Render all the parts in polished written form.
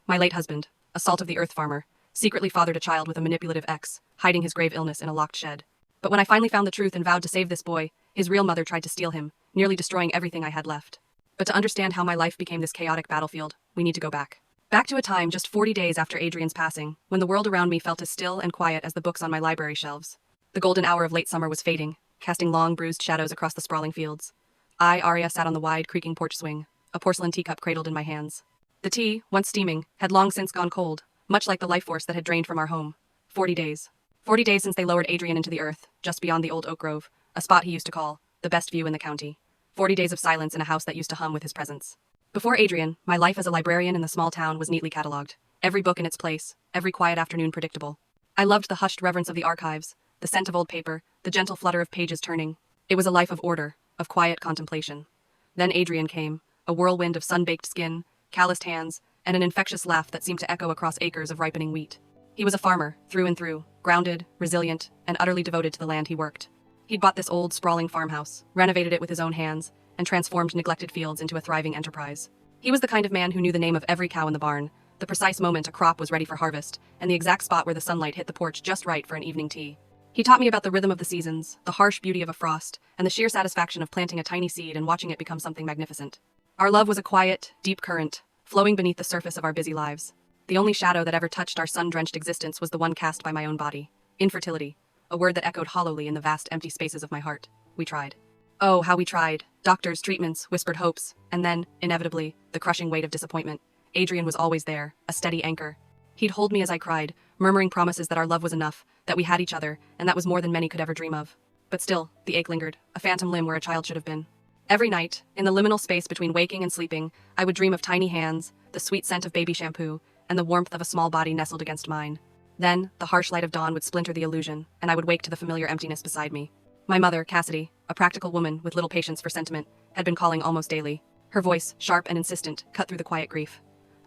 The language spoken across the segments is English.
My late husband, a salt of the earth farmer, secretly fathered a child with a manipulative ex, hiding his grave illness in a locked shed. But when I finally found the truth and vowed to save this boy, his real mother tried to steal him, nearly destroying everything I had left. But to understand how my life became this chaotic battlefield, we need to go back. Back to a time just 40 days after Adrian's passing, when the world around me felt as still and quiet as the books on my library shelves. The golden hour of late summer was fading, casting long, bruised shadows across the sprawling fields. I, Aria, sat on the wide, creaking porch swing, a porcelain teacup cradled in my hands. The tea, once steaming, had long since gone cold, much like the life force that had drained from our home. 40 days. 40 days since they lowered Adrian into the earth, just beyond the old oak grove, a spot he used to call the best view in the county. 40 days of silence in a house that used to hum with his presence. Before Adrian, my life as a librarian in the small town was neatly catalogued. Every book in its place, every quiet afternoon predictable. I loved the hushed reverence of the archives, the scent of old paper, the gentle flutter of pages turning. It was a life of order, of quiet contemplation. Then Adrian came, a whirlwind of sun-baked skin, calloused hands, and an infectious laugh that seemed to echo across acres of ripening wheat. He was a farmer, through and through, grounded, resilient, and utterly devoted to the land he worked. He'd bought this old, sprawling farmhouse, renovated it with his own hands, and transformed neglected fields into a thriving enterprise. He was the kind of man who knew the name of every cow in the barn, the precise moment a crop was ready for harvest, and the exact spot where the sunlight hit the porch just right for an evening tea. He taught me about the rhythm of the seasons, the harsh beauty of a frost, and the sheer satisfaction of planting a tiny seed and watching it become something magnificent. Our love was a quiet, deep current, flowing beneath the surface of our busy lives. The only shadow that ever touched our sun-drenched existence was the one cast by my own body. Infertility, a word that echoed hollowly in the vast empty spaces of my heart. We tried. Oh, how we tried. Doctors, treatments, whispered hopes, and then, inevitably, the crushing weight of disappointment. Adrian was always there, a steady anchor. He'd hold me as I cried, murmuring promises that our love was enough, that we had each other, and that was more than many could ever dream of. But still, the ache lingered, a phantom limb where a child should have been. Every night, in the liminal space between waking and sleeping, I would dream of tiny hands, the sweet scent of baby shampoo, and the warmth of a small body nestled against mine. Then, the harsh light of dawn would splinter the illusion, and I would wake to the familiar emptiness beside me. My mother, Cassidy, a practical woman with little patience for sentiment, had been calling almost daily. Her voice, sharp and insistent, cut through the quiet grief.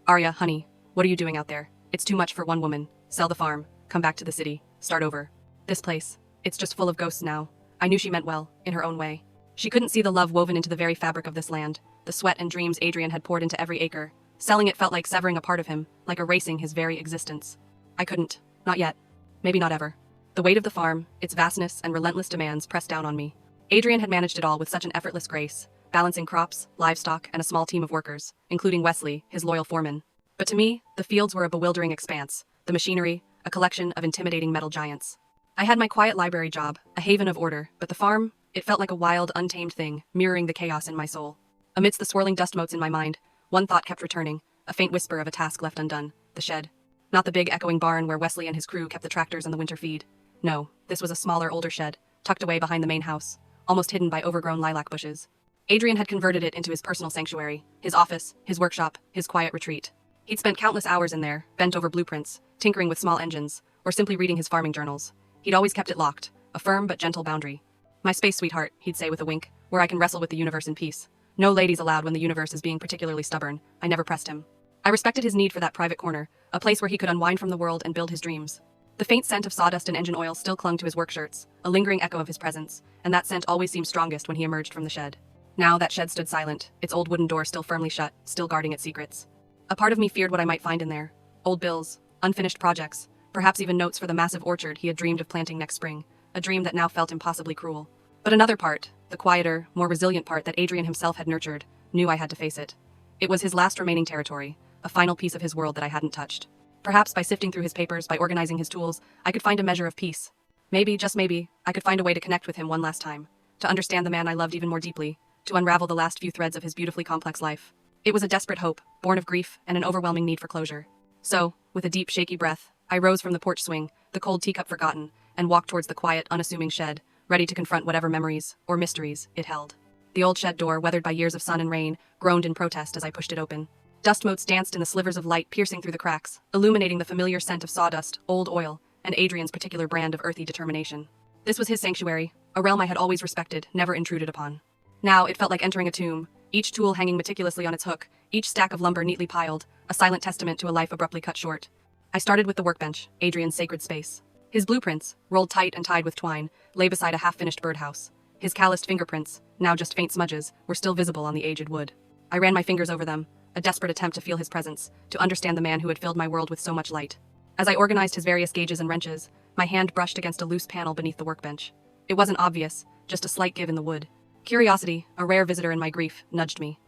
Aria, honey, what are you doing out there? It's too much for one woman. Sell the farm, come back to the city, start over. This place, it's just full of ghosts now. I knew she meant well, in her own way. She couldn't see the love woven into the very fabric of this land, the sweat and dreams Adrian had poured into every acre. Selling it felt like severing a part of him, like erasing his very existence. I couldn't. Not yet. Maybe not ever. The weight of the farm, its vastness and relentless demands pressed down on me. Adrian had managed it all with such an effortless grace, balancing crops, livestock, and a small team of workers, including Wesley, his loyal foreman. But to me, the fields were a bewildering expanse, the machinery, a collection of intimidating metal giants. I had my quiet library job, a haven of order, but the farm, it felt like a wild, untamed thing, mirroring the chaos in my soul. Amidst the swirling dust motes in my mind, one thought kept returning, a faint whisper of a task left undone, the shed. Not the big echoing barn where Wesley and his crew kept the tractors and the winter feed. No, this was a smaller, older shed, tucked away behind the main house, almost hidden by overgrown lilac bushes. Adrian had converted it into his personal sanctuary, his office, his workshop, his quiet retreat. He'd spent countless hours in there, bent over blueprints, tinkering with small engines, or simply reading his farming journals. He'd always kept it locked, a firm but gentle boundary. My space, sweetheart, he'd say with a wink, where I can wrestle with the universe in peace. No ladies allowed when the universe is being particularly stubborn. I never pressed him. I respected his need for that private corner, a place where he could unwind from the world and build his dreams. The faint scent of sawdust and engine oil still clung to his work shirts, a lingering echo of his presence, and that scent always seemed strongest when he emerged from the shed. Now that shed stood silent, its old wooden door still firmly shut, still guarding its secrets. A part of me feared what I might find in there. Old bills, unfinished projects, perhaps even notes for the massive orchard he had dreamed of planting next spring, a dream that now felt impossibly cruel. But another part, the quieter, more resilient part that Adrian himself had nurtured, knew I had to face it. It was his last remaining territory, a final piece of his world that I hadn't touched. Perhaps by sifting through his papers, by organizing his tools, I could find a measure of peace. Maybe, just maybe, I could find a way to connect with him one last time, to understand the man I loved even more deeply, to unravel the last few threads of his beautifully complex life. It was a desperate hope, born of grief and an overwhelming need for closure. So, with a deep, shaky breath, I rose from the porch swing, the cold teacup forgotten, and walked towards the quiet, unassuming shed, ready to confront whatever memories, or mysteries, it held. The old shed door, weathered by years of sun and rain, groaned in protest as I pushed it open. Dust motes danced in the slivers of light piercing through the cracks, illuminating the familiar scent of sawdust, old oil, and Adrian's particular brand of earthy determination. This was his sanctuary, a realm I had always respected, never intruded upon. Now, it felt like entering a tomb, each tool hanging meticulously on its hook, each stack of lumber neatly piled, a silent testament to a life abruptly cut short. I started with the workbench, Adrian's sacred space. His blueprints, rolled tight and tied with twine, lay beside a half-finished birdhouse. His calloused fingerprints, now just faint smudges, were still visible on the aged wood. I ran my fingers over them, a desperate attempt to feel his presence, to understand the man who had filled my world with so much light. As I organized his various gauges and wrenches, my hand brushed against a loose panel beneath the workbench. It wasn't obvious, just a slight give in the wood. Curiosity, a rare visitor in my grief, nudged me.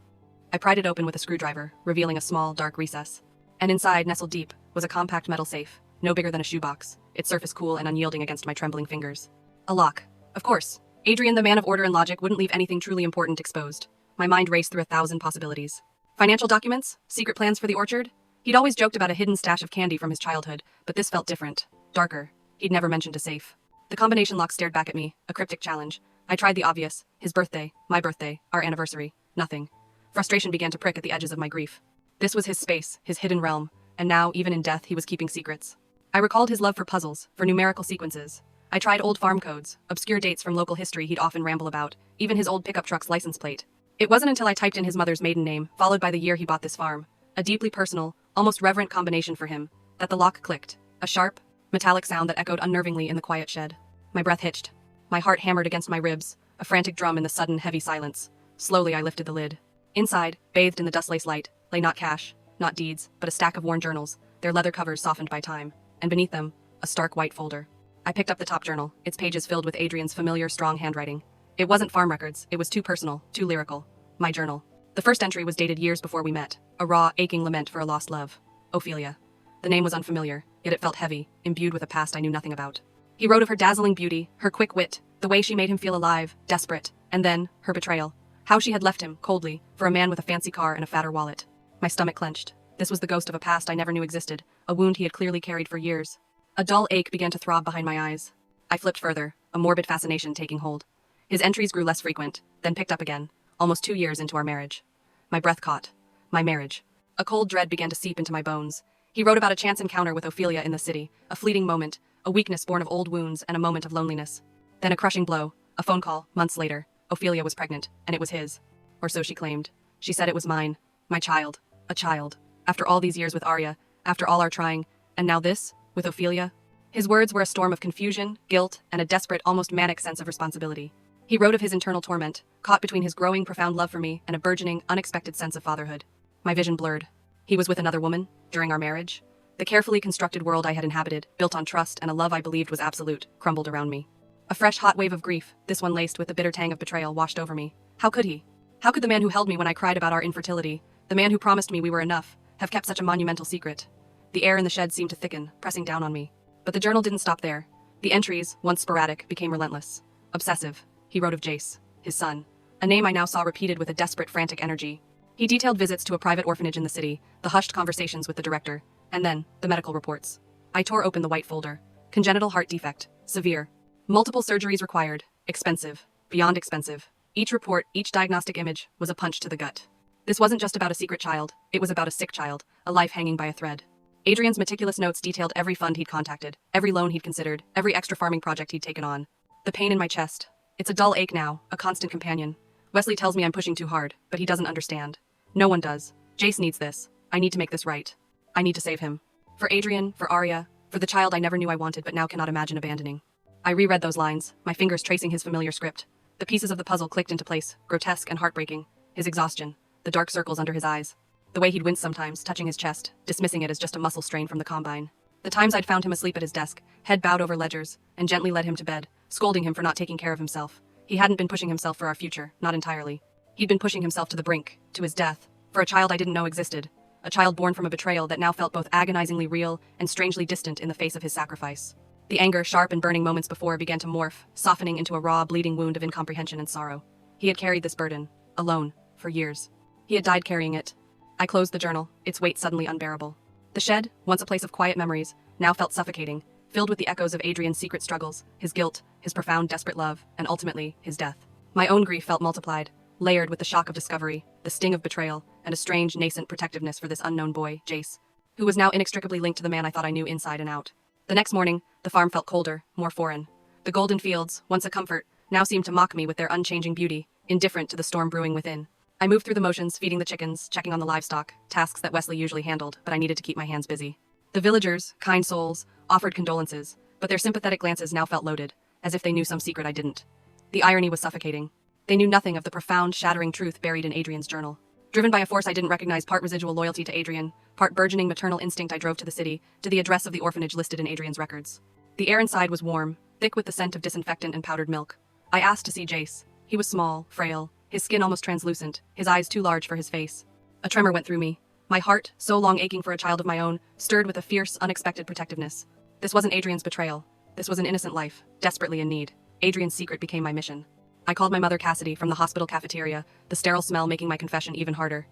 I pried it open with a screwdriver, revealing a small, dark recess. And inside, nestled deep, was a compact metal safe, no bigger than a shoebox, its surface cool and unyielding against my trembling fingers. A lock. Of course. Adrian, the man of order and logic, wouldn't leave anything truly important exposed. My mind raced through 1,000 possibilities. Financial documents? Secret plans for the orchard? He'd always joked about a hidden stash of candy from his childhood, but this felt different. Darker. He'd never mentioned a safe. The combination lock stared back at me, a cryptic challenge. I tried the obvious. His birthday, my birthday, our anniversary. Nothing. Frustration began to prick at the edges of my grief. This was his space, his hidden realm, and now, even in death, he was keeping secrets. I recalled his love for puzzles, for numerical sequences. I tried old farm codes, obscure dates from local history he'd often ramble about, even his old pickup truck's license plate. It wasn't until I typed in his mother's maiden name, followed by the year he bought this farm, a deeply personal, almost reverent combination for him, that the lock clicked, a sharp, metallic sound that echoed unnervingly in the quiet shed. My breath hitched. My heart hammered against my ribs, a frantic drum in the sudden, heavy silence. Slowly I lifted the lid. Inside, bathed in the dust-lace light, lay not cash, not deeds, but a stack of worn journals, their leather covers softened by time, and beneath them, a stark white folder. I picked up the top journal, its pages filled with Adrian's familiar, strong handwriting. It wasn't farm records, it was too personal, too lyrical. My journal. The first entry was dated years before we met, a raw, aching lament for a lost love. Ophelia. The name was unfamiliar, yet it felt heavy, imbued with a past I knew nothing about. He wrote of her dazzling beauty, her quick wit, the way she made him feel alive, desperate, and then, her betrayal. How she had left him, coldly, for a man with a fancy car and a fatter wallet. My stomach clenched. This was the ghost of a past I never knew existed, a wound he had clearly carried for years. A dull ache began to throb behind my eyes. I flipped further, a morbid fascination taking hold. His entries grew less frequent, then picked up again, almost 2 years into our marriage. My breath caught. My marriage. A cold dread began to seep into my bones. He wrote about a chance encounter with Ophelia in the city, a fleeting moment, a weakness born of old wounds and a moment of loneliness. Then a crushing blow, a phone call, months later. Ophelia was pregnant, and it was his. Or so she claimed. She said it was mine. My child. A child. After all these years with Aria, after all our trying, and now this, with Ophelia? His words were a storm of confusion, guilt, and a desperate, almost manic sense of responsibility. He wrote of his internal torment, caught between his growing, profound love for me and a burgeoning, unexpected sense of fatherhood. My vision blurred. He was with another woman, during our marriage. The carefully constructed world I had inhabited, built on trust and a love I believed was absolute, crumbled around me. A fresh hot wave of grief, this one laced with the bitter tang of betrayal, washed over me. How could he? How could the man who held me when I cried about our infertility, the man who promised me we were enough, have kept such a monumental secret? The air in the shed seemed to thicken, pressing down on me. But the journal didn't stop there. The entries, once sporadic, became relentless. Obsessive. He wrote of Jace, his son, a name I now saw repeated with a desperate, frantic energy. He detailed visits to a private orphanage in the city, the hushed conversations with the director, and then, the medical reports. I tore open the white folder. Congenital heart defect. Severe. Multiple surgeries required. Expensive. Beyond expensive. Each report, each diagnostic image, was a punch to the gut. This wasn't just about a secret child, it was about a sick child, a life hanging by a thread. Adrian's meticulous notes detailed every fund he'd contacted, every loan he'd considered, every extra farming project he'd taken on. The pain in my chest. It's a dull ache now, a constant companion. Wesley tells me I'm pushing too hard, but he doesn't understand. No one does. Jace needs this. I need to make this right. I need to save him. For Adrian, for Aria, for the child I never knew I wanted but now cannot imagine abandoning. I reread those lines, my fingers tracing his familiar script. The pieces of the puzzle clicked into place, grotesque and heartbreaking. His exhaustion, the dark circles under his eyes. The way he'd wince sometimes, touching his chest, dismissing it as just a muscle strain from the combine. The times I'd found him asleep at his desk, head bowed over ledgers, and gently led him to bed, scolding him for not taking care of himself. He hadn't been pushing himself for our future, not entirely. He'd been pushing himself to the brink, to his death, for a child I didn't know existed. A child born from a betrayal that now felt both agonizingly real and strangely distant in the face of his sacrifice. The anger, sharp and burning moments before, began to morph, softening into a raw, bleeding wound of incomprehension and sorrow. He had carried this burden, alone, for years. He had died carrying it. I closed the journal, its weight suddenly unbearable. The shed, once a place of quiet memories, now felt suffocating, filled with the echoes of Adrian's secret struggles, his guilt, his profound, desperate love, and ultimately, his death. My own grief felt multiplied, layered with the shock of discovery, the sting of betrayal, and a strange, nascent protectiveness for this unknown boy, Jace, who was now inextricably linked to the man I thought I knew inside and out. The next morning, the farm felt colder, more foreign. The golden fields, once a comfort, now seemed to mock me with their unchanging beauty, indifferent to the storm brewing within. I moved through the motions, feeding the chickens, checking on the livestock, tasks that Wesley usually handled, but I needed to keep my hands busy. The villagers, kind souls, offered condolences, but their sympathetic glances now felt loaded, as if they knew some secret I didn't. The irony was suffocating. They knew nothing of the profound, shattering truth buried in Adrian's journal. Driven by a force I didn't recognize, part residual loyalty to Adrian, part burgeoning maternal instinct, I drove to the city, to the address of the orphanage listed in Adrian's records. The air inside was warm, thick with the scent of disinfectant and powdered milk. I asked to see Jace. He was small, frail, his skin almost translucent, his eyes too large for his face. A tremor went through me. My heart, so long aching for a child of my own, stirred with a fierce, unexpected protectiveness. This wasn't Adrian's betrayal. This was an innocent life, desperately in need. Adrian's secret became my mission. I called my mother Cassidy from the hospital cafeteria, the sterile smell making my confession even harder.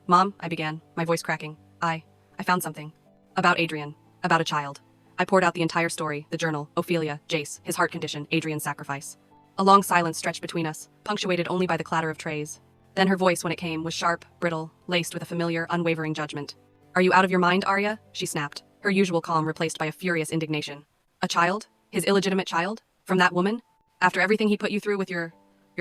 "Mom," I began, my voice cracking. I found something. About Adrian. About a child. I poured out the entire story, the journal, Ophelia, Jace, his heart condition, Adrian's sacrifice. A long silence stretched between us, punctuated only by the clatter of trays. Then her voice, when it came, was sharp, brittle, laced with a familiar, unwavering judgment. "Are you out of your mind, Aria?" she snapped, her usual calm replaced by a furious indignation. "A child? His illegitimate child? From that woman? After everything he put you through with your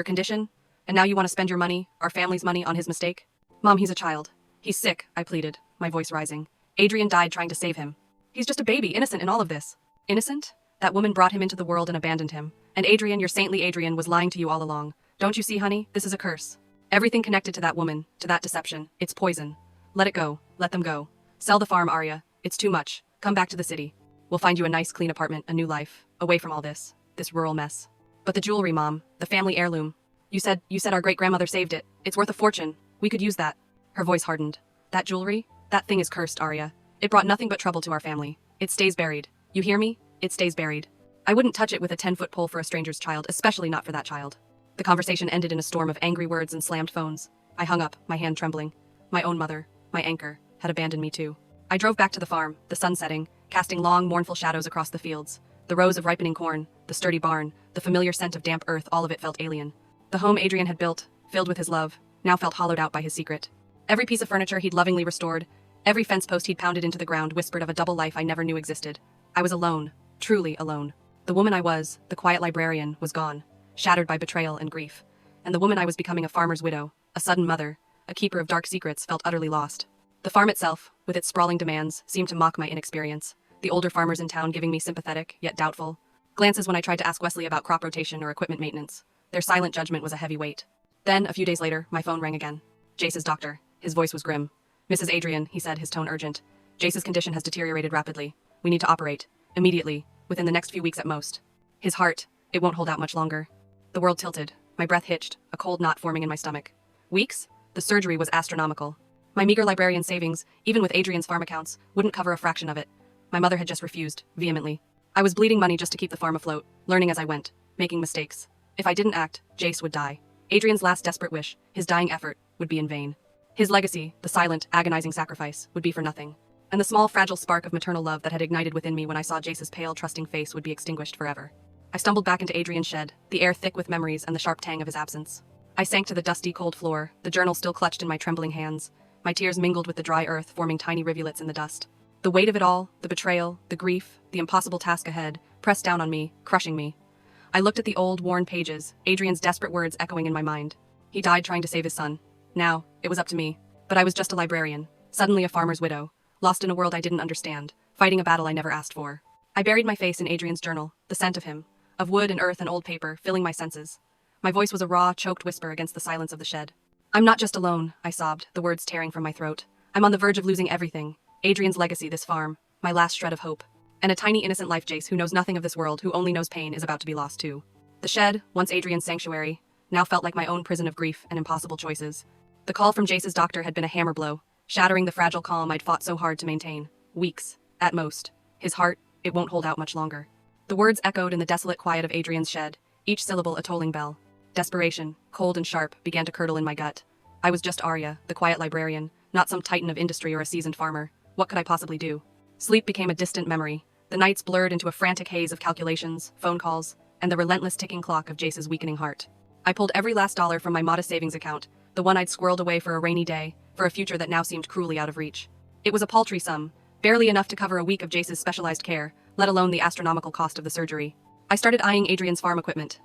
condition? And now you want to spend your money, our family's money, on his mistake? Mom, he's a child. He's sick," I pleaded, my voice rising. "Adrian died trying to save him. He's just a baby, innocent in all of this." "Innocent? That woman brought him into the world and abandoned him. And Adrian, your saintly Adrian, was lying to you all along. Don't you see, honey? This is a curse. Everything connected to that woman, to that deception, it's poison. Let it go. Let them go. Sell the farm, Aria. It's too much. Come back to the city. We'll find you a nice, clean apartment, a new life, away from all this rural mess. But the jewelry, Mom, the family heirloom. You said our great-grandmother saved it. It's worth a fortune. We could use that." Her voice hardened. "That jewelry? That thing is cursed, Aria. It brought nothing but trouble to our family. It stays buried. You hear me? It stays buried. I wouldn't touch it with a 10-foot pole for a stranger's child, especially not for that child." The conversation ended in a storm of angry words and slammed phones. I hung up, my hand trembling. My own mother, my anchor, had abandoned me too. I drove back to the farm, the sun setting, casting long, mournful shadows across the fields. The rows of ripening corn, the sturdy barn, the familiar scent of damp earth, all of it felt alien. The home Adrian had built, filled with his love, now felt hollowed out by his secret. Every piece of furniture he'd lovingly restored, every fence post he'd pounded into the ground whispered of a double life I never knew existed. I was alone, truly alone. The woman I was, the quiet librarian, was gone, shattered by betrayal and grief. And the woman I was becoming, a farmer's widow, a sudden mother, a keeper of dark secrets, felt utterly lost. The farm itself, with its sprawling demands, seemed to mock my inexperience. The older farmers in town giving me sympathetic, yet doubtful glances when I tried to ask Wesley about crop rotation or equipment maintenance. Their silent judgment was a heavy weight. Then, a few days later, my phone rang again. Jace's doctor. His voice was grim. "Mrs. Adrian," he said, his tone urgent. "Jace's condition has deteriorated rapidly. We need to operate. Immediately. Within the next few weeks at most. His heart, it won't hold out much longer." The world tilted. My breath hitched, a cold knot forming in my stomach. Weeks? The surgery was astronomical. My meager librarian savings, even with Adrian's farm accounts, wouldn't cover a fraction of it. My mother had just refused, vehemently. I was bleeding money just to keep the farm afloat, learning as I went, making mistakes. If I didn't act, Jace would die. Adrian's last desperate wish, his dying effort, would be in vain. His legacy, the silent, agonizing sacrifice, would be for nothing. And the small, fragile spark of maternal love that had ignited within me when I saw Jace's pale, trusting face would be extinguished forever. I stumbled back into Adrian's shed, the air thick with memories and the sharp tang of his absence. I sank to the dusty, cold floor, the journal still clutched in my trembling hands. My tears mingled with the dry earth, forming tiny rivulets in the dust. The weight of it all, the betrayal, the grief, the impossible task ahead, pressed down on me, crushing me. I looked at the old, worn pages, Adrian's desperate words echoing in my mind. He died trying to save his son. Now, it was up to me. But I was just a librarian, suddenly a farmer's widow, lost in a world I didn't understand, fighting a battle I never asked for. I buried my face in Adrian's journal, the scent of him, of wood and earth and old paper, filling my senses. My voice was a raw, choked whisper against the silence of the shed. "I'm not just alone," I sobbed, the words tearing from my throat. "I'm on the verge of losing everything. Adrian's legacy, this farm, my last shred of hope. And a tiny innocent life, Jace, who knows nothing of this world, who only knows pain, is about to be lost too." The shed, once Adrian's sanctuary, now felt like my own prison of grief and impossible choices. The call from Jace's doctor had been a hammer blow, shattering the fragile calm I'd fought so hard to maintain. Weeks, at most. His heart, it won't hold out much longer. The words echoed in the desolate quiet of Adrian's shed, each syllable a tolling bell. Desperation, cold and sharp, began to curdle in my gut. I was just Aria, the quiet librarian, not some titan of industry or a seasoned farmer. What could I possibly do? Sleep became a distant memory. The nights blurred into a frantic haze of calculations, phone calls, and the relentless ticking clock of Jace's weakening heart. I pulled every last dollar from my modest savings account, the one I'd squirreled away for a rainy day, for a future that now seemed cruelly out of reach. It was a paltry sum, barely enough to cover a week of Jace's specialized care, let alone the astronomical cost of the surgery. I started eyeing Adrian's farm equipment.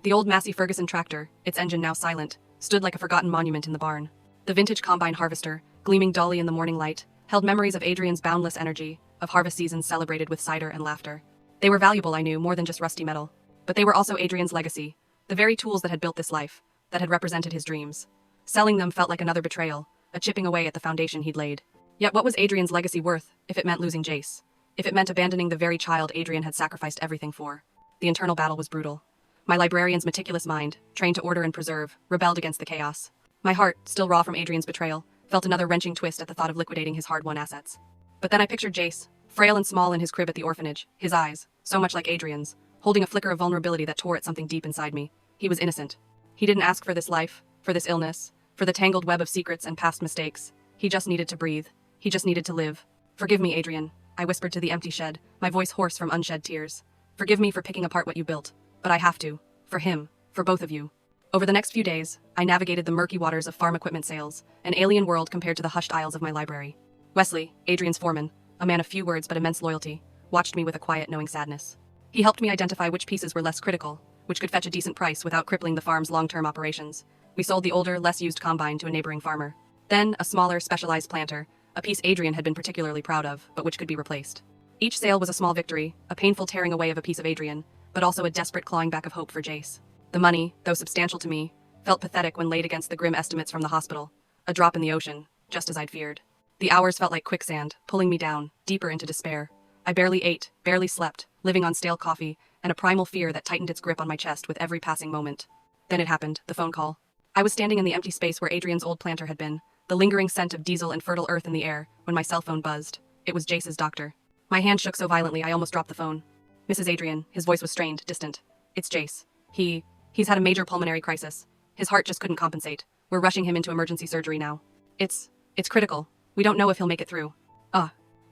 The old Massey Ferguson tractor, its engine now silent, stood like a forgotten monument in the barn. The vintage combine harvester, gleaming dully in the morning light, held memories of Adrian's boundless energy, of harvest seasons celebrated with cider and laughter. They were valuable, I knew, more than just rusty metal. But they were also Adrian's legacy, the very tools that had built this life, that had represented his dreams. Selling them felt like another betrayal, a chipping away at the foundation he'd laid. Yet what was Adrian's legacy worth if it meant losing Jace? If it meant abandoning the very child Adrian had sacrificed everything for? The internal battle was brutal. My librarian's meticulous mind, trained to order and preserve, rebelled against the chaos. My heart, still raw from Adrian's betrayal, felt another wrenching twist at the thought of liquidating his hard-won assets. But then I pictured Jace, frail and small in his crib at the orphanage, his eyes, so much like Adrian's, holding a flicker of vulnerability that tore at something deep inside me. He was innocent. He didn't ask for this life, for this illness, for the tangled web of secrets and past mistakes. He just needed to breathe. He just needed to live. "Forgive me, Adrian," I whispered to the empty shed, my voice hoarse from unshed tears. "Forgive me for picking apart what you built. But I have to. For him. For both of you." Over the next few days, I navigated the murky waters of farm equipment sales, an alien world compared to the hushed aisles of my library. Wesley, Adrian's foreman, a man of few words but immense loyalty, watched me with a quiet, knowing sadness. He helped me identify which pieces were less critical, which could fetch a decent price without crippling the farm's long-term operations. We sold the older, less-used combine to a neighboring farmer. Then, a smaller, specialized planter, a piece Adrian had been particularly proud of, but which could be replaced. Each sale was a small victory, a painful tearing away of a piece of Adrian, but also a desperate clawing back of hope for Jace. The money, though substantial to me, felt pathetic when laid against the grim estimates from the hospital. A drop in the ocean, just as I'd feared. The hours felt like quicksand, pulling me down, deeper into despair. I barely ate, barely slept, living on stale coffee, and a primal fear that tightened its grip on my chest with every passing moment. Then it happened, the phone call. I was standing in the empty space where Adrian's old planter had been, the lingering scent of diesel and fertile earth in the air, when my cell phone buzzed. It was Jace's doctor. My hand shook so violently I almost dropped the phone. "Mrs. Adrian," his voice was strained, distant. "It's Jace. He's had a major pulmonary crisis. His heart just couldn't compensate. We're rushing him into emergency surgery now. It's critical. We don't know if he'll make it through."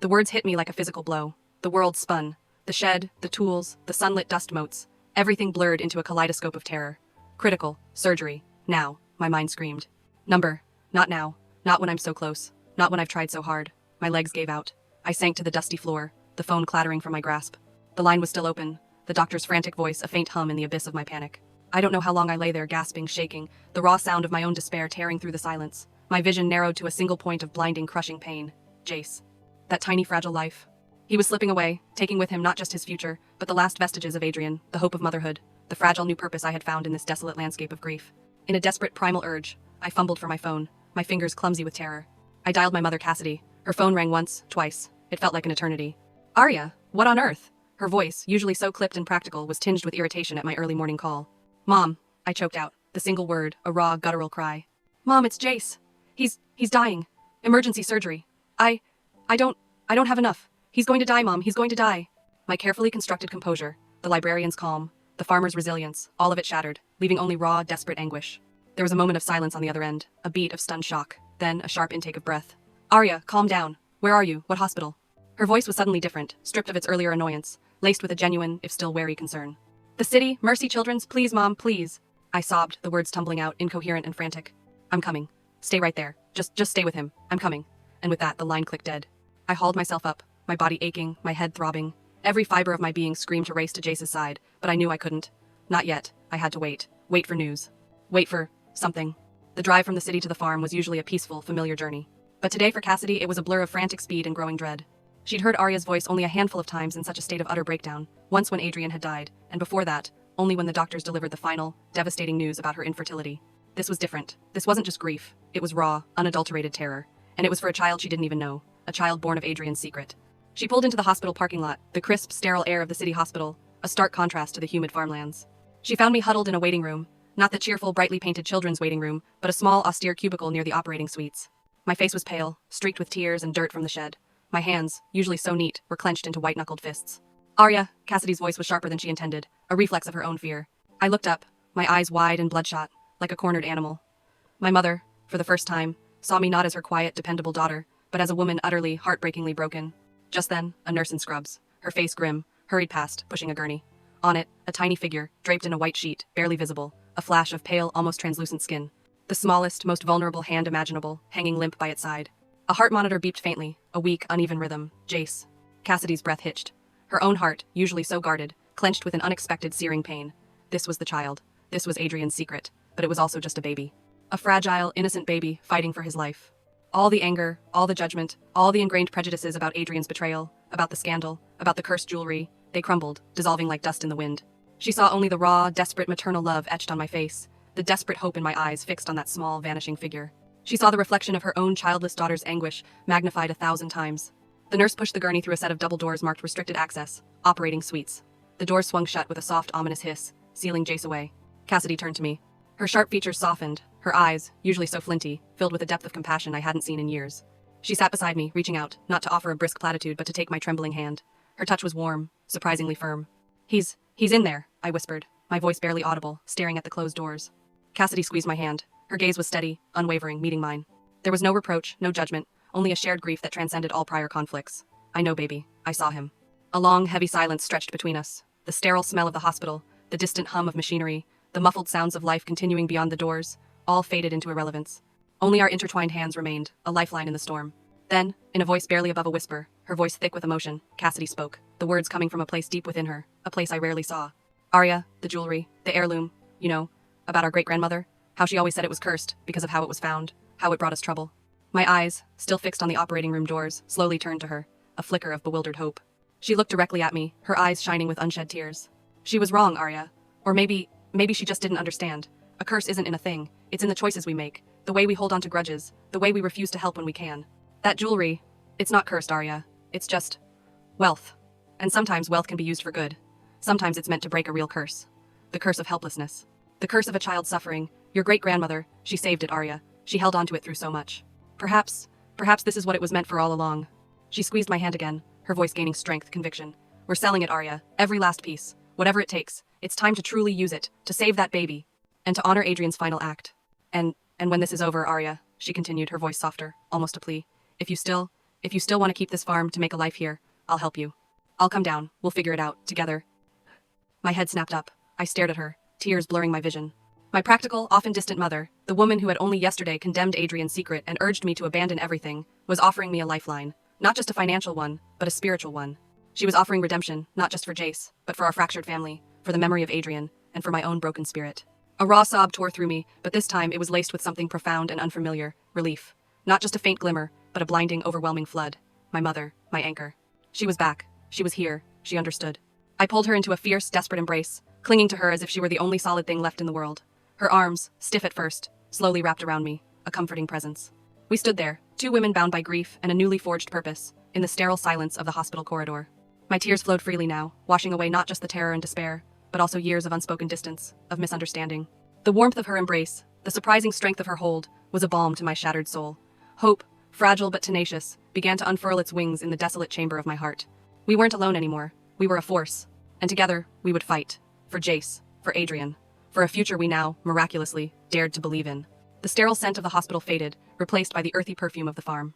The words hit me like a physical blow. The world spun. The shed, the tools, the sunlit dust motes, everything blurred into a kaleidoscope of terror. Critical, surgery, now, my mind screamed. Number, not now, not when I'm so close, not when I've tried so hard. My legs gave out. I sank to the dusty floor, the phone clattering from my grasp. The line was still open, the doctor's frantic voice a faint hum in the abyss of my panic. I don't know how long I lay there gasping, shaking, the raw sound of my own despair tearing through the silence. My vision narrowed to a single point of blinding, crushing pain. Jace. That tiny, fragile life. He was slipping away, taking with him not just his future, but the last vestiges of Adrian, the hope of motherhood, the fragile new purpose I had found in this desolate landscape of grief. In a desperate primal urge, I fumbled for my phone, my fingers clumsy with terror. I dialed my mother Cassidy. Her phone rang once, twice. It felt like an eternity. "Aria, what on earth?" Her voice, usually so clipped and practical, was tinged with irritation at my early morning call. "Mom," I choked out, the single word, a raw, guttural cry. "Mom, it's Jace. He's dying. Emergency surgery. I don't have enough. He's going to die, Mom, he's going to die." My carefully constructed composure, the librarian's calm, the farmer's resilience, all of it shattered, leaving only raw, desperate anguish. There was a moment of silence on the other end, a beat of stunned shock, then a sharp intake of breath. "Aria, calm down. Where are you? What hospital?" Her voice was suddenly different, stripped of its earlier annoyance, laced with a genuine, if still wary concern. "The city, Mercy Children's, please, Mom, please." I sobbed, the words tumbling out, incoherent and frantic. "I'm coming. Stay right there. Just stay with him. I'm coming." And with that, the line clicked dead. I hauled myself up, my body aching, my head throbbing. Every fiber of my being screamed to race to Jace's side, but I knew I couldn't. Not yet. I had to wait. Wait for news. Wait for something. The drive from the city to the farm was usually a peaceful, familiar journey. But today for Cassidy, it was a blur of frantic speed and growing dread. She'd heard Aria's voice only a handful of times in such a state of utter breakdown, once when Adrian had died, and before that, only when the doctors delivered the final, devastating news about her infertility. This was different. This wasn't just grief. It was raw, unadulterated terror. And it was for a child she didn't even know, a child born of Adrian's secret. She pulled into the hospital parking lot, the crisp, sterile air of the city hospital, a stark contrast to the humid farmlands. She found me huddled in a waiting room, not the cheerful, brightly painted children's waiting room, but a small, austere cubicle near the operating suites. My face was pale, streaked with tears and dirt from the shed. My hands, usually so neat, were clenched into white-knuckled fists. "Aria," Cassidy's voice was sharper than she intended, a reflex of her own fear. I looked up, my eyes wide and bloodshot, like a cornered animal. My mother, for the first time, saw me not as her quiet, dependable daughter, but as a woman utterly, heartbreakingly broken. Just then, a nurse in scrubs, her face grim, hurried past, pushing a gurney. On it, a tiny figure, draped in a white sheet, barely visible, a flash of pale, almost translucent skin. The smallest, most vulnerable hand imaginable, hanging limp by its side. A heart monitor beeped faintly, a weak, uneven rhythm. Jace. Cassidy's breath hitched. Her own heart, usually so guarded, clenched with an unexpected searing pain. This was the child. This was Adrian's secret, but it was also just a baby. A fragile, innocent baby, fighting for his life. All the anger, all the judgment, all the ingrained prejudices about Adrian's betrayal, about the scandal, about the cursed jewelry, they crumbled, dissolving like dust in the wind. She saw only the raw, desperate maternal love etched on my face, the desperate hope in my eyes fixed on that small, vanishing figure. She saw the reflection of her own childless daughter's anguish, magnified 1,000 times. The nurse pushed the gurney through a set of double doors marked restricted access, operating suites. The doors swung shut with a soft, ominous hiss, sealing Jace away. Cassidy turned to me. Her sharp features softened, her eyes, usually so flinty, filled with a depth of compassion I hadn't seen in years. She sat beside me, reaching out, not to offer a brisk platitude but to take my trembling hand. Her touch was warm, surprisingly firm. He's in there, I whispered, my voice barely audible, staring at the closed doors. Cassidy squeezed my hand. Her gaze was steady, unwavering, meeting mine. There was no reproach, no judgment, only a shared grief that transcended all prior conflicts. I know, baby. I saw him. A long, heavy silence stretched between us. The sterile smell of the hospital, the distant hum of machinery, the muffled sounds of life continuing beyond the doors, all faded into irrelevance. Only our intertwined hands remained, a lifeline in the storm. Then, in a voice barely above a whisper, her voice thick with emotion, Cassidy spoke, the words coming from a place deep within her, a place I rarely saw. Aria, the jewelry, the heirloom, you know, about our great-grandmother, how she always said it was cursed because of how it was found, how it brought us trouble. My eyes, still fixed on the operating room doors, slowly turned to her, a flicker of bewildered hope. She looked directly at me, her eyes shining with unshed tears. She was wrong, Aria. Or maybe she just didn't understand. A curse isn't in a thing, it's in the choices we make, the way we hold on to grudges, the way we refuse to help when we can. That jewelry, it's not cursed, Aria. It's just wealth. And sometimes wealth can be used for good. Sometimes it's meant to break a real curse. The curse of helplessness. The curse of a child suffering. Your great-grandmother, she saved it, Aria. She held on to it through so much. Perhaps this is what it was meant for all along. She squeezed my hand again, her voice gaining strength, conviction. We're selling it, Aria. Every last piece. Whatever it takes. It's time to truly use it, to save that baby. And to honor Adrian's final act. And when this is over, Aria, she continued, her voice softer, almost a plea. If you still want to keep this farm to make a life here, I'll help you. I'll come down. We'll figure it out, together. My head snapped up. I stared at her, tears blurring my vision. My practical, often distant mother, the woman who had only yesterday condemned Adrian's secret and urged me to abandon everything, was offering me a lifeline. Not just a financial one, but a spiritual one. She was offering redemption, not just for Jace, but for our fractured family, for the memory of Adrian, and for my own broken spirit. A raw sob tore through me, but this time it was laced with something profound and unfamiliar, relief. Not just a faint glimmer, but a blinding, overwhelming flood. My mother, my anchor. She was back. She was here. She understood. I pulled her into a fierce, desperate embrace, clinging to her as if she were the only solid thing left in the world. Her arms, stiff at first, slowly wrapped around me, a comforting presence. We stood there, two women bound by grief and a newly forged purpose, in the sterile silence of the hospital corridor. My tears flowed freely now, washing away not just the terror and despair, but also years of unspoken distance, of misunderstanding. The warmth of her embrace, the surprising strength of her hold, was a balm to my shattered soul. Hope, fragile but tenacious, began to unfurl its wings in the desolate chamber of my heart. We weren't alone anymore. We were a force. And together, we would fight. For Jace, for Adrian, for a future we now, miraculously, dared to believe in. The sterile scent of the hospital faded, replaced by the earthy perfume of the farm.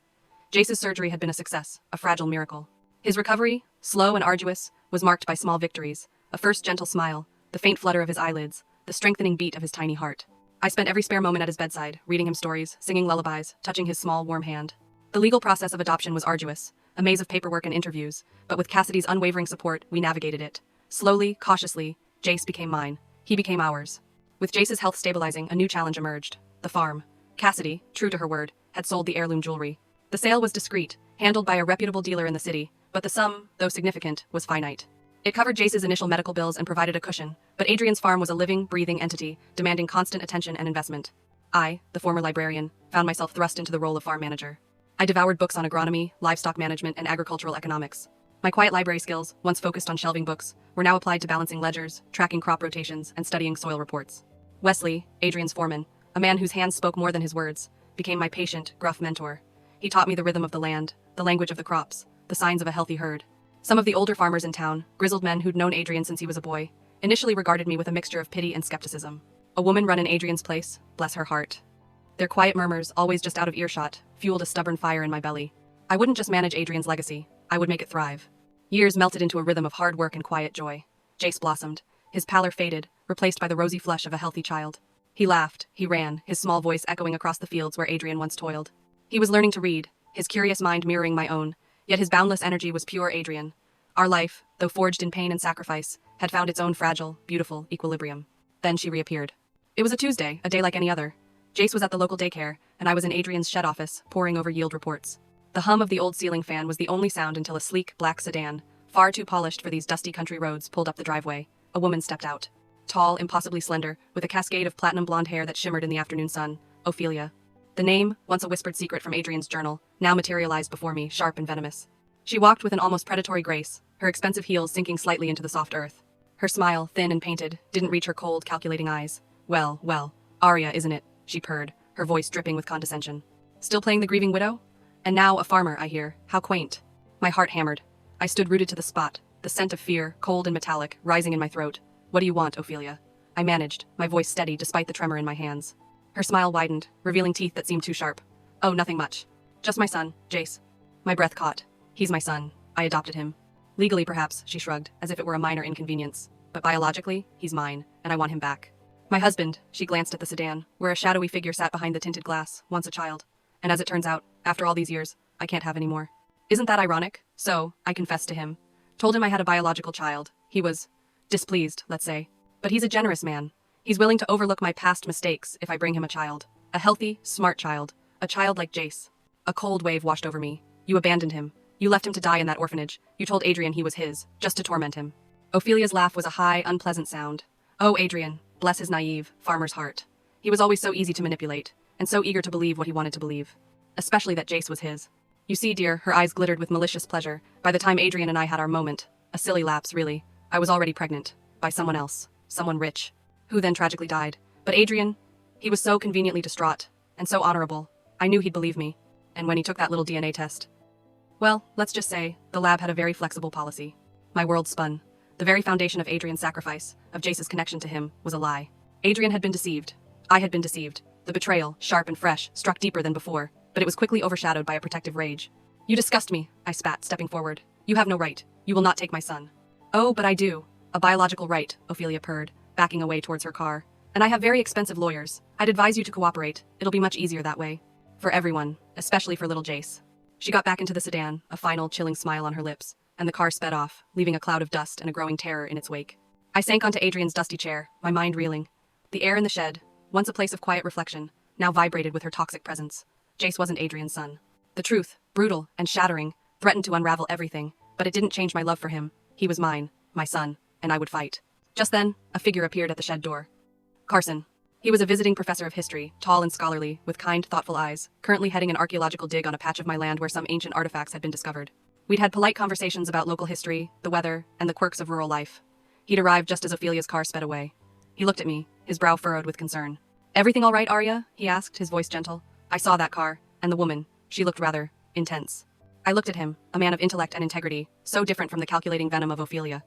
Jace's surgery had been a success, a fragile miracle. His recovery, slow and arduous, was marked by small victories, a first gentle smile, the faint flutter of his eyelids, the strengthening beat of his tiny heart. I spent every spare moment at his bedside, reading him stories, singing lullabies, touching his small, warm hand. The legal process of adoption was arduous, a maze of paperwork and interviews, but with Cassidy's unwavering support, we navigated it. Slowly, cautiously, Jace became mine. He became ours. With Jace's health stabilizing, a new challenge emerged. The farm. Cassidy, true to her word, had sold the heirloom jewelry. The sale was discreet, handled by a reputable dealer in the city, but the sum, though significant, was finite. It covered Jace's initial medical bills and provided a cushion, but Adrian's farm was a living, breathing entity, demanding constant attention and investment. I, the former librarian, found myself thrust into the role of farm manager. I devoured books on agronomy, livestock management, and agricultural economics. My quiet library skills, once focused on shelving books, were now applied to balancing ledgers, tracking crop rotations, and studying soil reports. Wesley, Adrian's foreman, a man whose hands spoke more than his words, became my patient, gruff mentor. He taught me the rhythm of the land, the language of the crops, the signs of a healthy herd. Some of the older farmers in town, grizzled men who'd known Adrian since he was a boy, initially regarded me with a mixture of pity and skepticism. A woman run in Adrian's place, bless her heart. Their quiet murmurs, always just out of earshot, fueled a stubborn fire in my belly. I wouldn't just manage Adrian's legacy, I would make it thrive. Years melted into a rhythm of hard work and quiet joy. Jace blossomed. His pallor faded, replaced by the rosy flush of a healthy child. He laughed, he ran, his small voice echoing across the fields where Adrian once toiled. He was learning to read, his curious mind mirroring my own, yet his boundless energy was pure Adrian. Our life, though forged in pain and sacrifice, had found its own fragile, beautiful equilibrium. Then she reappeared. It was a Tuesday, a day like any other. Jace was at the local daycare, and I was in Adrian's shed office, poring over yield reports. The hum of the old ceiling fan was the only sound until a sleek, black sedan, far too polished for these dusty country roads, pulled up the driveway. A woman stepped out. tall, impossibly slender, with a cascade of platinum blonde hair that shimmered in the afternoon sun. Ophelia. The name, once a whispered secret from Adrian's journal, now materialized before me, sharp and venomous. She walked with an almost predatory grace, her expensive heels sinking slightly into the soft earth. Her smile, thin and painted, didn't reach her cold, calculating eyes. Well, Aria, isn't it? She purred, her voice dripping with condescension. Still playing the grieving widow? And now a farmer, I hear. How quaint. My heart hammered. I stood rooted to the spot, the scent of fear, cold and metallic, rising in my throat. What do you want, Ophelia? I managed, my voice steady despite the tremor in my hands. Her smile widened, revealing teeth that seemed too sharp. Oh, nothing much. Just my son, Jace. My breath caught. He's my son. I adopted him. Legally, perhaps, she shrugged, as if it were a minor inconvenience. But biologically, he's mine, and I want him back. My husband, she glanced at the sedan, where a shadowy figure sat behind the tinted glass, once a child. And as it turns out, after all these years, I can't have any more. Isn't that ironic? So, I confessed to him. Told him I had a biological child. He was displeased, let's say. But he's a generous man. He's willing to overlook my past mistakes if I bring him a child. A healthy, smart child. A child like Jace. A cold wave washed over me. You abandoned him. You left him to die in that orphanage. You told Adrian he was his, just to torment him. Ophelia's laugh was a high, unpleasant sound. Oh, Adrian, bless his naive, farmer's heart. He was always so easy to manipulate, and so eager to believe what he wanted to believe. Especially that Jace was his. You see, dear, her eyes glittered with malicious pleasure. By the time Adrian and I had our moment, a silly lapse, really, I was already pregnant. By someone else. Someone rich. Who then tragically died. But Adrian, he was so conveniently distraught, and so honorable. I knew he'd believe me. And when he took that little DNA test, well, let's just say, the lab had a very flexible policy. My world spun. The very foundation of Adrian's sacrifice, of Jace's connection to him, was a lie. Adrian had been deceived. I had been deceived. The betrayal, sharp and fresh, struck deeper than before, but it was quickly overshadowed by a protective rage. You disgust me, I spat, stepping forward. You have no right. You will not take my son. Oh, but I do. A biological right, Ophelia purred, backing away towards her car. And I have very expensive lawyers. I'd advise you to cooperate. It'll be much easier that way. For everyone, especially for little Jace. She got back into the sedan, a final, chilling smile on her lips, and the car sped off, leaving a cloud of dust and a growing terror in its wake. I sank onto Adrian's dusty chair, my mind reeling. The air in the shed, once a place of quiet reflection, now vibrated with her toxic presence. Jace wasn't Adrian's son. The truth, brutal and shattering, threatened to unravel everything, but it didn't change my love for him. He was mine, my son, and I would fight. Just then, a figure appeared at the shed door. Carson. He was a visiting professor of history, tall and scholarly, with kind, thoughtful eyes, currently heading an archaeological dig on a patch of my land where some ancient artifacts had been discovered. We'd had polite conversations about local history, the weather, and the quirks of rural life. He'd arrived just as Ophelia's car sped away. He looked at me, his brow furrowed with concern. Everything all right, Aria? He asked, his voice gentle. I saw that car, and the woman. She looked rather intense. I looked at him, a man of intellect and integrity, so different from the calculating venom of Ophelia.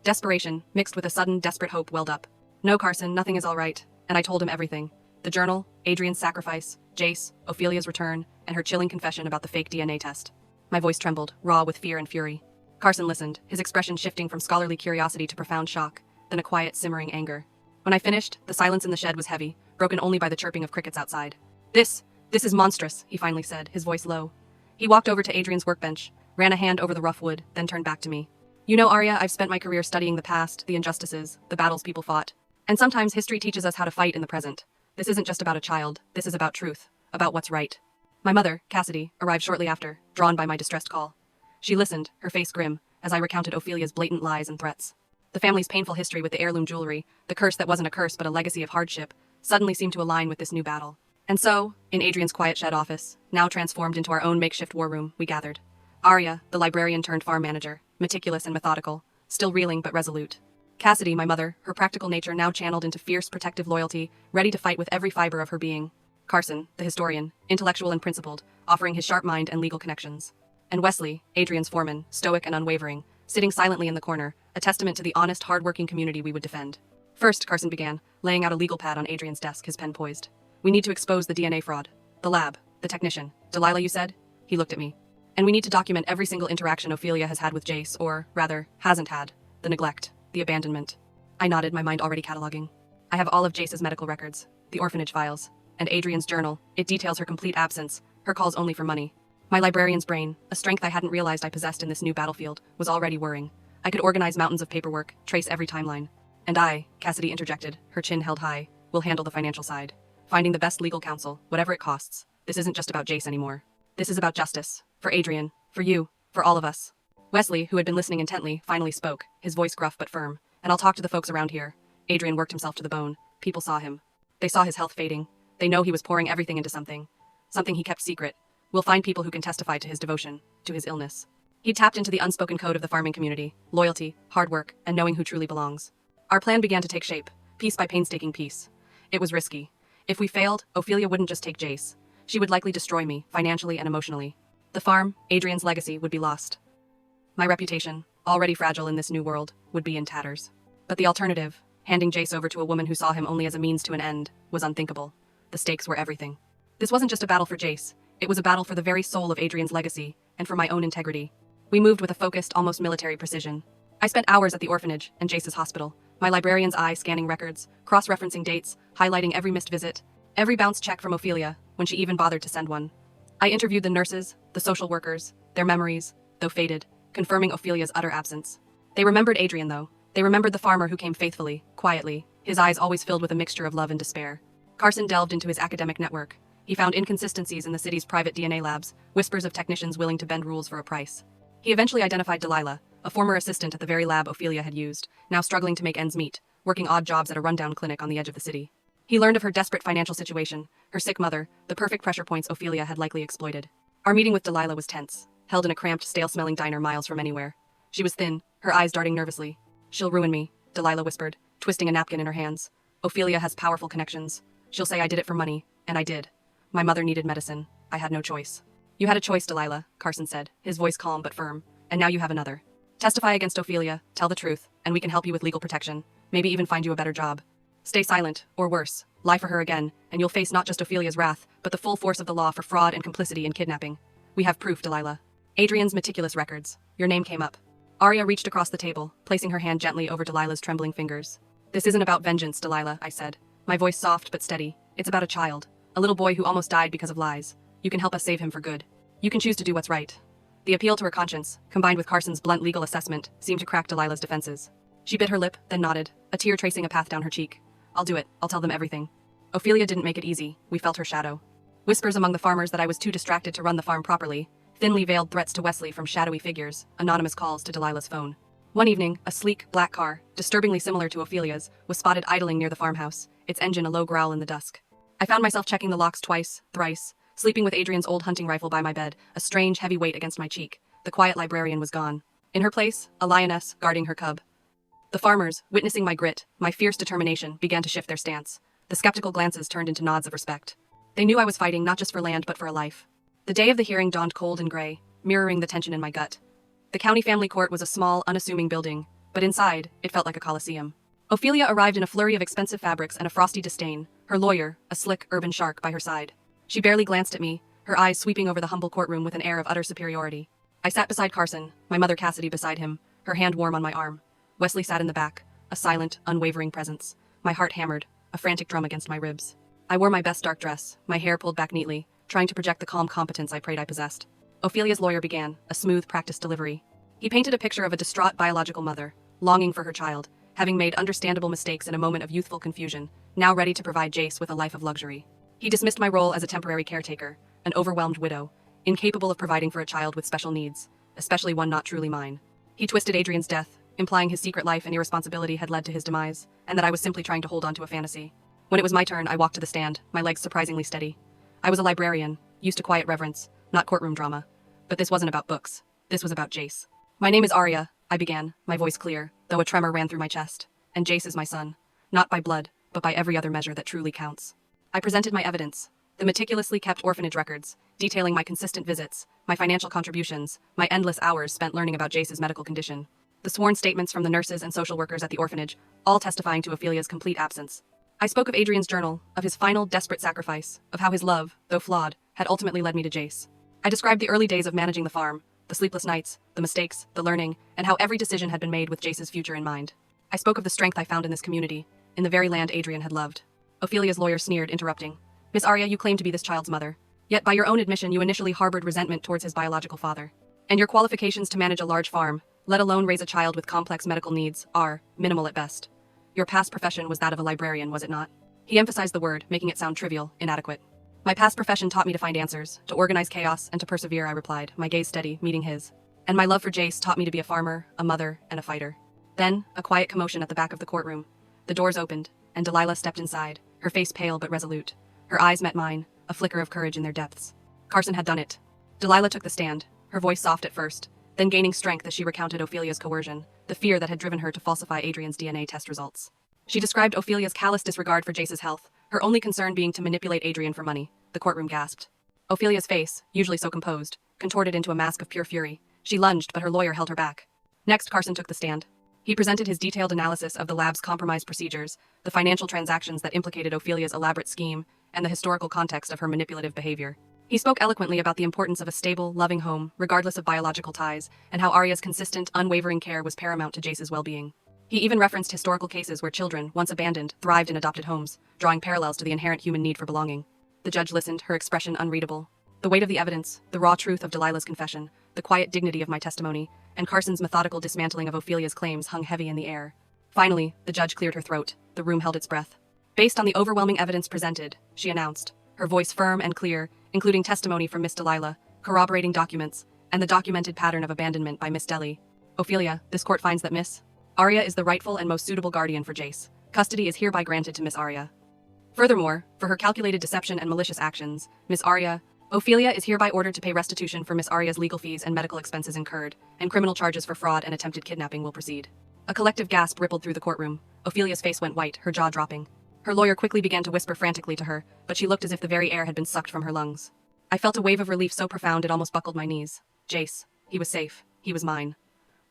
Desperation, mixed with a sudden, desperate hope, welled up. No, Carson, nothing is all right. And I told him everything. The journal, Adrian's sacrifice, Jace, Ophelia's return, and her chilling confession about the fake DNA test. My voice trembled, raw with fear and fury. Carson listened, his expression shifting from scholarly curiosity to profound shock, then a quiet, simmering anger. When I finished, the silence in the shed was heavy, broken only by the chirping of crickets outside. This is monstrous, he finally said, his voice low. He walked over to Adrian's workbench, ran a hand over the rough wood, then turned back to me. You know, Aria, I've spent my career studying the past, the injustices, the battles people fought. And sometimes history teaches us how to fight in the present. This isn't just about a child, this is about truth, about what's right. My mother, Cassidy, arrived shortly after, drawn by my distressed call. She listened, her face grim, as I recounted Ophelia's blatant lies and threats. The family's painful history with the heirloom jewelry, the curse that wasn't a curse but a legacy of hardship, suddenly seemed to align with this new battle. And so, in Adrian's quiet shed office, now transformed into our own makeshift war room, we gathered. Aria, the librarian turned farm manager, meticulous and methodical, still reeling but resolute. Cassidy, my mother, her practical nature now channeled into fierce protective loyalty, ready to fight with every fiber of her being. Carson, the historian, intellectual and principled, offering his sharp mind and legal connections. And Wesley, Adrian's foreman, stoic and unwavering, sitting silently in the corner, a testament to the honest, hard-working community we would defend. First, Carson began, laying out a legal pad on Adrian's desk, his pen poised. We need to expose the DNA fraud. The lab, the technician. Delilah, you said? He looked at me. And we need to document every single interaction Ophelia has had with Jace, or, rather, hasn't had. The neglect. The abandonment. I nodded, my mind already cataloging. I have all of Jace's medical records, the orphanage files, and Adrian's journal. It details her complete absence, her calls only for money. My librarian's brain, a strength I hadn't realized I possessed in this new battlefield, was already whirring. I could organize mountains of paperwork, trace every timeline. And I, Cassidy interjected, her chin held high, will handle the financial side. Finding the best legal counsel, whatever it costs. This isn't just about Jace anymore. This is about justice. For Adrian. For you. For all of us. Wesley, who had been listening intently, finally spoke, his voice gruff but firm. And I'll talk to the folks around here. Adrian worked himself to the bone. People saw him. They saw his health fading. They know he was pouring everything into something. Something he kept secret. We'll find people who can testify to his devotion, to his illness. He tapped into the unspoken code of the farming community: loyalty, hard work, and knowing who truly belongs. Our plan began to take shape, piece by painstaking piece. It was risky. If we failed, Ophelia wouldn't just take Jace. She would likely destroy me, financially and emotionally. The farm, Adrian's legacy, would be lost. My reputation, already fragile in this new world, would be in tatters. But the alternative, handing Jace over to a woman who saw him only as a means to an end, was unthinkable. The stakes were everything. This wasn't just a battle for Jace. It was a battle for the very soul of Adrian's legacy, and for my own integrity. We moved with a focused, almost military precision. I spent hours at the orphanage and Jace's hospital, my librarian's eye scanning records, cross-referencing dates, highlighting every missed visit, every bounced check from Ophelia, when she even bothered to send one. I interviewed the nurses, the social workers, their memories, though faded, confirming Ophelia's utter absence. They remembered Adrian, though. They remembered the farmer who came faithfully, quietly, his eyes always filled with a mixture of love and despair. Carson delved into his academic network. He found inconsistencies in the city's private DNA labs, whispers of technicians willing to bend rules for a price. He eventually identified Delilah, a former assistant at the very lab Ophelia had used, now struggling to make ends meet, working odd jobs at a rundown clinic on the edge of the city. He learned of her desperate financial situation, her sick mother, the perfect pressure points Ophelia had likely exploited. Our meeting with Delilah was tense, held in a cramped, stale-smelling diner miles from anywhere. She was thin, her eyes darting nervously. "She'll ruin me," Delilah whispered, twisting a napkin in her hands. "Ophelia has powerful connections. She'll say I did it for money, and I did. My mother needed medicine. I had no choice." "You had a choice, Delilah," Carson said, his voice calm but firm. "And now you have another. Testify against Ophelia, tell the truth, and we can help you with legal protection, maybe even find you a better job. Stay silent, or worse, lie for her again, and you'll face not just Ophelia's wrath, but the full force of the law for fraud and complicity in kidnapping. We have proof, Delilah. Adrian's meticulous records. Your name came up." Aria reached across the table, placing her hand gently over Delilah's trembling fingers. "This isn't about vengeance, Delilah," I said, my voice soft but steady. "It's about a child, a little boy who almost died because of lies. You can help us save him for good. You can choose to do what's right." The appeal to her conscience, combined with Carson's blunt legal assessment, seemed to crack Delilah's defenses. She bit her lip, then nodded, a tear tracing a path down her cheek. "I'll do it. I'll tell them everything." Ophelia didn't make it easy. We felt her shadow. Whispers among the farmers that I was too distracted to run the farm properly, thinly veiled threats to Wesley from shadowy figures, anonymous calls to Delilah's phone. One evening, a sleek, black car, disturbingly similar to Ophelia's, was spotted idling near the farmhouse, its engine a low growl in the dusk. I found myself checking the locks twice, thrice, sleeping with Adrian's old hunting rifle by my bed, a strange, heavy weight against my cheek. The quiet librarian was gone. In her place, a lioness guarding her cub. The farmers, witnessing my grit, my fierce determination, began to shift their stance. The skeptical glances turned into nods of respect. They knew I was fighting not just for land but for a life. The day of the hearing dawned cold and gray, mirroring the tension in my gut. The county family court was a small, unassuming building, but inside, it felt like a coliseum. Ophelia arrived in a flurry of expensive fabrics and a frosty disdain, her lawyer, a slick, urban shark, by her side. She barely glanced at me, her eyes sweeping over the humble courtroom with an air of utter superiority. I sat beside Carson, my mother Cassidy beside him, her hand warm on my arm. Wesley sat in the back, a silent, unwavering presence. My heart hammered, a frantic drum against my ribs. I wore my best dark dress, my hair pulled back neatly, trying to project the calm competence I prayed I possessed. Ophelia's lawyer began, a smooth, practiced delivery. He painted a picture of a distraught biological mother, longing for her child, having made understandable mistakes in a moment of youthful confusion, now ready to provide Jace with a life of luxury. He dismissed my role as a temporary caretaker, an overwhelmed widow, incapable of providing for a child with special needs, especially one not truly mine. He twisted Adrian's death, implying his secret life and irresponsibility had led to his demise, and that I was simply trying to hold on to a fantasy. When it was my turn, I walked to the stand, my legs surprisingly steady. I was a librarian, used to quiet reverence, not courtroom drama. But this wasn't about books. This was about Jace. "My name is Aria," I began, my voice clear, though a tremor ran through my chest. "And Jace is my son. Not by blood, but by every other measure that truly counts." I presented my evidence. The meticulously kept orphanage records, detailing my consistent visits, my financial contributions, my endless hours spent learning about Jace's medical condition. The sworn statements from the nurses and social workers at the orphanage, all testifying to Ophelia's complete absence. I spoke of Adrian's journal, of his final, desperate sacrifice, of how his love, though flawed, had ultimately led me to Jace. I described the early days of managing the farm, the sleepless nights, the mistakes, the learning, and how every decision had been made with Jace's future in mind. I spoke of the strength I found in this community, in the very land Adrian had loved. Ophelia's lawyer sneered, interrupting. "Miss Aria, you claim to be this child's mother. Yet by your own admission, you initially harbored resentment towards his biological father. And your qualifications to manage a large farm, let alone raise a child with complex medical needs, are minimal at best. Your past profession was that of a librarian, was it not?" He emphasized the word, making it sound trivial, inadequate. "My past profession taught me to find answers, to organize chaos, and to persevere," I replied, my gaze steady, meeting his. "And my love for Jace taught me to be a farmer, a mother, and a fighter." Then, a quiet commotion at the back of the courtroom. The The doors opened, and Delilah stepped inside, her face pale but resolute. Her eyes met mine, a flicker of courage in their depths. Carson had done it. Delilah took the stand, her voice soft at first, then gaining strength as she recounted Ophelia's coercion, the fear that had driven her to falsify Adrian's DNA test results. She described Ophelia's callous disregard for Jace's health, her only concern being to manipulate Adrian for money. The courtroom gasped. Ophelia's face, usually so composed, contorted into a mask of pure fury. She lunged, but her lawyer held her back. Next, Carson took the stand. He presented his detailed analysis of the lab's compromised procedures, the financial transactions that implicated Ophelia's elaborate scheme, and the historical context of her manipulative behavior. He spoke eloquently about the importance of a stable, loving home, regardless of biological ties, and how Aria's consistent, unwavering care was paramount to Jace's well-being. He even referenced historical cases where children, once abandoned, thrived in adopted homes, drawing parallels to the inherent human need for belonging. The judge listened, her expression unreadable. The weight of the evidence, the raw truth of Delilah's confession, the quiet dignity of my testimony, and Carson's methodical dismantling of Ophelia's claims hung heavy in the air. Finally, the judge cleared her throat. The room held its breath. Based on the overwhelming evidence presented, she announced, her voice firm and clear, including testimony from Miss Delilah, corroborating documents, and the documented pattern of abandonment by Miss Deli. Ophelia, this court finds that Miss Aria is the rightful and most suitable guardian for Jace. Custody is hereby granted to Miss Aria. Furthermore, for her calculated deception and malicious actions, Miss Aria, Ophelia is hereby ordered to pay restitution for Miss Aria's legal fees and medical expenses incurred, and criminal charges for fraud and attempted kidnapping will proceed. A collective gasp rippled through the courtroom. Ophelia's face went white, her jaw dropping. Her lawyer quickly began to whisper frantically to her, but she looked as if the very air had been sucked from her lungs. I felt a wave of relief so profound it almost buckled my knees. Jace. He was safe. He was mine.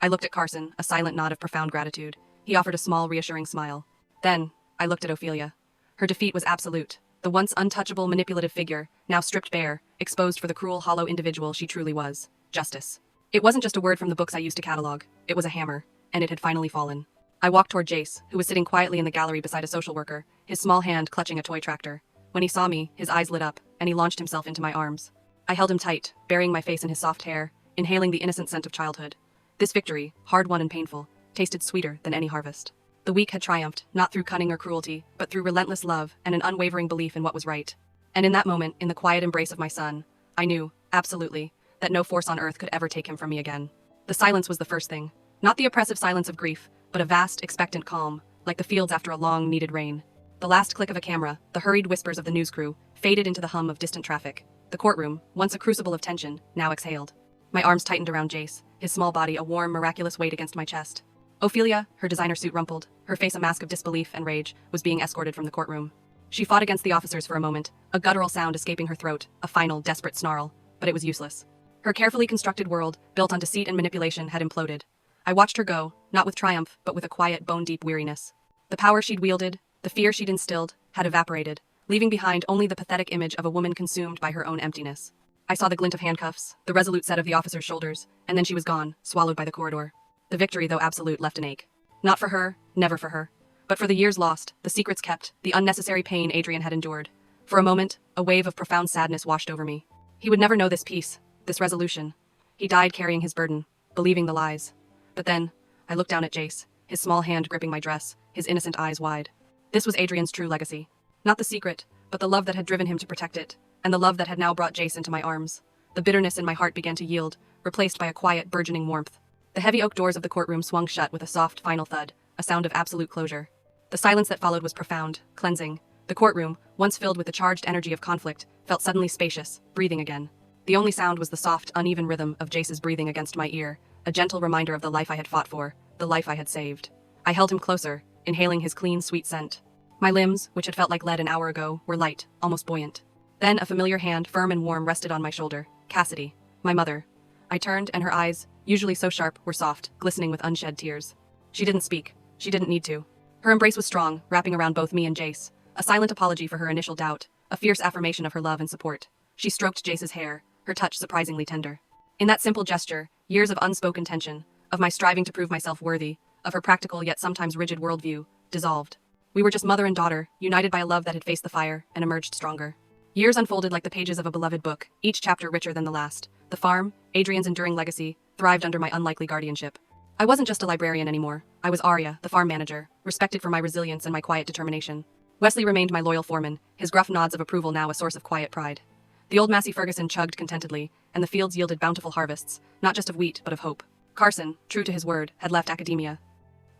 I looked at Carson, a silent nod of profound gratitude. He offered a small, reassuring smile. Then, I looked at Ophelia. Her defeat was absolute. The once untouchable, manipulative figure, now stripped bare, exposed for the cruel, hollow individual she truly was. Justice. It wasn't just a word from the books I used to catalog. It was a hammer, and it had finally fallen. I walked toward Jace, who was sitting quietly in the gallery beside a social worker, his small hand clutching a toy tractor. When he saw me, his eyes lit up, and he launched himself into my arms. I held him tight, burying my face in his soft hair, inhaling the innocent scent of childhood. This victory, hard-won and painful, tasted sweeter than any harvest. The weak had triumphed, not through cunning or cruelty, but through relentless love and an unwavering belief in what was right. And in that moment, in the quiet embrace of my son, I knew, absolutely, that no force on earth could ever take him from me again. The silence was the first thing. Not the oppressive silence of grief, but a vast, expectant calm, like the fields after a long, needed rain. The last click of a camera, the hurried whispers of the news crew, faded into the hum of distant traffic. The courtroom, once a crucible of tension, now exhaled. My arms tightened around Jace, his small body a warm, miraculous weight against my chest. Ophelia, her designer suit rumpled, her face a mask of disbelief and rage, was being escorted from the courtroom. She fought against the officers for a moment, a guttural sound escaping her throat, a final, desperate snarl, but it was useless. Her carefully constructed world, built on deceit and manipulation, had imploded. I watched her go, not with triumph, but with a quiet, bone-deep weariness. The power she'd wielded, the fear she'd instilled, had evaporated, leaving behind only the pathetic image of a woman consumed by her own emptiness. I saw the glint of handcuffs, the resolute set of the officer's shoulders, and then she was gone, swallowed by the corridor. The victory, though absolute, left an ache. Not for her, never for her. But for the years lost, the secrets kept, the unnecessary pain Adrian had endured. For a moment, a wave of profound sadness washed over me. He would never know this peace, this resolution. He died carrying his burden, believing the lies. But then, I looked down at Jace, his small hand gripping my dress, his innocent eyes wide. This was Adrian's true legacy. Not the secret, but the love that had driven him to protect it, and the love that had now brought Jace into my arms. The bitterness in my heart began to yield, replaced by a quiet, burgeoning warmth. The heavy oak doors of the courtroom swung shut with a soft, final thud, a sound of absolute closure. The silence that followed was profound, cleansing. The courtroom, once filled with the charged energy of conflict, felt suddenly spacious, breathing again. The only sound was the soft, uneven rhythm of Jace's breathing against my ear, a gentle reminder of the life I had fought for, the life I had saved. I held him closer, inhaling his clean, sweet scent. My limbs, which had felt like lead an hour ago, were light, almost buoyant. Then a familiar hand, firm and warm, rested on my shoulder. Cassidy, my mother. I turned, and her eyes, usually so sharp, were soft, glistening with unshed tears. She didn't speak. She didn't need to. Her embrace was strong, wrapping around both me and Jace, a silent apology for her initial doubt, a fierce affirmation of her love and support. She stroked Jace's hair, her touch surprisingly tender. In that simple gesture, years of unspoken tension, of my striving to prove myself worthy, of her practical yet sometimes rigid worldview, dissolved. We were just mother and daughter, united by a love that had faced the fire and emerged stronger. Years unfolded like the pages of a beloved book, each chapter richer than the last. The farm, Adrian's enduring legacy, thrived under my unlikely guardianship. I wasn't just a librarian anymore. I was Aria, the farm manager, respected for my resilience and my quiet determination. Wesley remained my loyal foreman, his gruff nods of approval now a source of quiet pride. The old Massey Ferguson chugged contentedly, and the fields yielded bountiful harvests, not just of wheat, but of hope. Carson, true to his word, had left academia.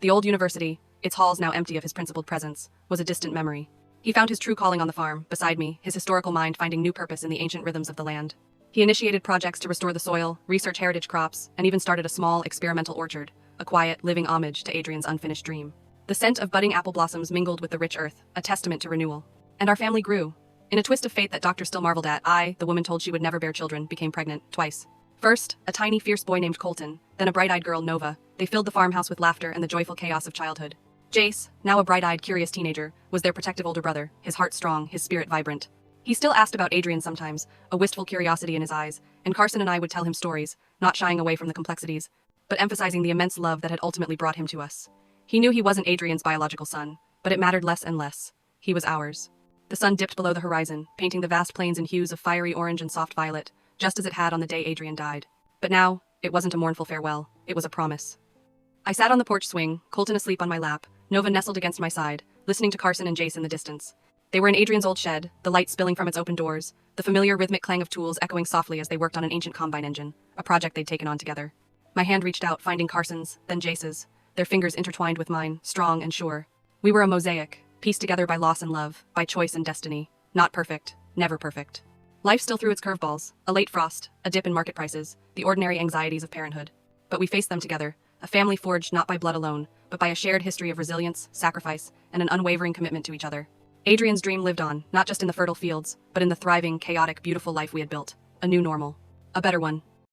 The old university, its halls now empty of his principled presence, was a distant memory. He found his true calling on the farm, beside me, his historical mind finding new purpose in the ancient rhythms of the land. He initiated projects to restore the soil, research heritage crops, and even started a small, experimental orchard, a quiet, living homage to Adrian's unfinished dream. The scent of budding apple blossoms mingled with the rich earth, a testament to renewal. And our family grew. In a twist of fate that doctors still marveled at, I, the woman told she would never bear children, became pregnant, twice. First, a tiny, fierce boy named Colton, then a bright-eyed girl, Nova. They filled the farmhouse with laughter and the joyful chaos of childhood. Jace, now a bright-eyed, curious teenager, was their protective older brother, his heart strong, his spirit vibrant. He still asked about Adrian sometimes, a wistful curiosity in his eyes, and Carson and I would tell him stories, not shying away from the complexities, but emphasizing the immense love that had ultimately brought him to us. He knew he wasn't Adrian's biological son, but it mattered less and less. He was ours. The sun dipped below the horizon, painting the vast plains in hues of fiery orange and soft violet, just as it had on the day Adrian died. But now, it wasn't a mournful farewell, it was a promise. I sat on the porch swing, Colton asleep on my lap, Nova nestled against my side, listening to Carson and Jace in the distance. They were in Adrian's old shed, the light spilling from its open doors, the familiar rhythmic clang of tools echoing softly as they worked on an ancient combine engine, a project they'd taken on together. My hand reached out, finding Carson's, then Jace's, their fingers intertwined with mine, strong and sure. We were a mosaic, pieced together by loss and love, by choice and destiny. Not perfect, never perfect. Life still threw its curveballs, a late frost, a dip in market prices, the ordinary anxieties of parenthood. But we faced them together, a family forged not by blood alone, but by a shared history of resilience, sacrifice, and an unwavering commitment to each other. Adrian's dream lived on, not just in the fertile fields, but in the thriving, chaotic, beautiful life we had built. A new normal. A better one.